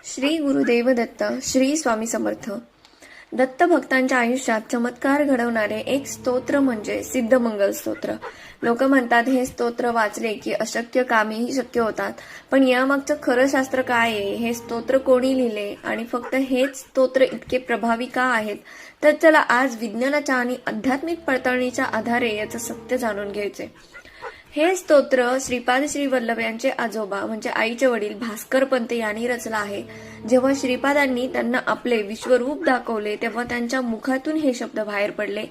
श्री गुरुदेव दत्त. श्री स्वामी समर्थ. दत्त भक्तांच्या आयुष्यात चमत्कार घडवणारे एक स्तोत्र म्हणजे सिद्धमंगल स्तोत्र. लोक म्हणतात हे स्तोत्र वाचले की अशक्य कामेही शक्य होतात. पण यामागचं खरं शास्त्र काय आहे, हे स्तोत्र कोणी लिहिले आणि फक्त हेच स्तोत्र इतके प्रभावी का आहेत, तर चला आज विज्ञानाच्या आणि आध्यात्मिक पडताळणीच्या आधारे याचं सत्य जाणून घ्यायचे. हे स्तोत्र श्रीपाद श्री वल्लभ यांचे आजोबा म्हणजे आईचे वडील भास्कर पंत यांनी रचलं आहे. जेव्हा श्रीपादांनी त्यांना आपले विश्वरूप दाखवले तेव्हा त्यांच्या मुखातून हे शब्द बाहेर पडले.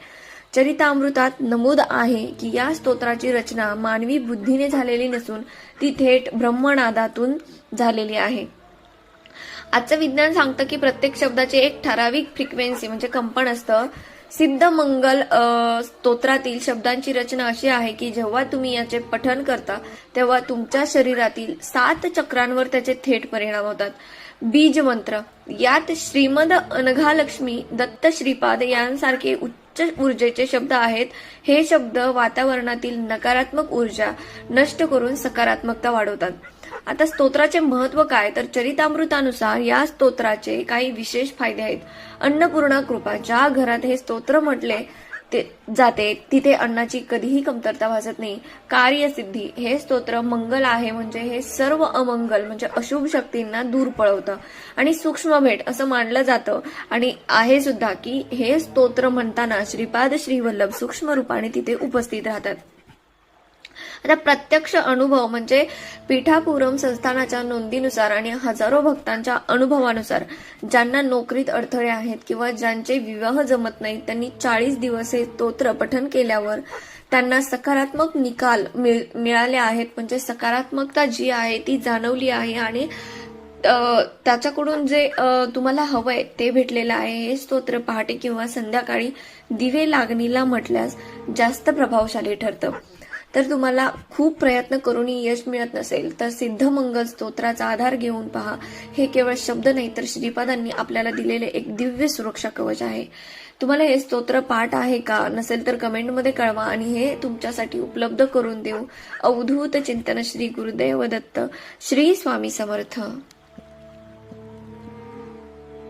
चरितामृतात नमूद आहे की या स्तोत्राची रचना मानवी बुद्धीने झालेली नसून ती थेट ब्रह्मनादातून झालेली आहे. आजचं विज्ञान सांगतं की प्रत्येक शब्दाचे एक ठराविक फ्रिक्वेन्सी म्हणजे कंपन असतं. सिद्धमंगल स्तोत्रातील शब्दांची रचना अशी आहे की जेव्हा तुम्ही याचे पठण करता तेव्हा तुमच्या शरीरातील 7 चक्रांवर त्याचे थेट परिणाम होतात. बीज मंत्र यात श्रीमद अनघालक्ष्मी दत्त श्रीपाद यांसारखे उच्च ऊर्जेचे शब्द आहेत. हे शब्द वातावरणातील नकारात्मक ऊर्जा नष्ट करून सकारात्मकता वाढवतात. आता स्तोत्राचे महत्व काय, तर चरितामृतानुसार या स्तोत्राचे काही विशेष फायदे आहेत. अन्नपूर्णा कृपा, ज्या घरात हे स्तोत्र म्हटले जाते तिथे अन्नाची कधीही कमतरता भासत नाही. कार्यसिद्धी, हे स्तोत्र मंगल आहे म्हणजे हे सर्व अमंगल म्हणजे अशुभ शक्तींना दूर पळवतं. आणि सूक्ष्म भेट असं मानलं जातं आणि आहे सुद्धा की हे स्तोत्र म्हणताना श्रीपाद श्री वल्लभ सूक्ष्म रूपाने तिथे उपस्थित राहतात. आता प्रत्यक्ष अनुभव म्हणजे पीठापुरम संस्थानाच्या नोंदीनुसार आणि हजारो भक्तांच्या अनुभवानुसार ज्यांना नोकरीत अडथळे आहेत किंवा ज्यांचे विवाह जमत नाहीत त्यांनी 40 दिवस हे स्तोत्र पठण केल्यावर त्यांना सकारात्मक निकाल मिळाले आहेत. म्हणजे सकारात्मकता जी आहे ती जाणवली आहे आणि त्याच्याकडून जे तुम्हाला हवंय ते भेटलेलं आहे. हे स्तोत्र पहाटे किंवा संध्याकाळी दिवे लागणीला म्हटल्यास जास्त प्रभावशाली ठरतं. तर तुम्हाला खूप प्रयत्न करूनही यश मिळत नसेल तर सिद्धमंगल स्तोत्राचा आधार घेऊन पहा. हे केवळ शब्द नाही तर श्रीपादांनी आपल्याला दिलेले एक दिव्य सुरक्षा कवच आहे. तुम्हाला हे स्तोत्र पाठ आहे का, नसेल तर कमेंटमध्ये कळवा आणि हे तुमच्यासाठी उपलब्ध करून देऊ. अवधूत चिंतन. श्री गुरुदेव दत्त. श्री स्वामी समर्थ.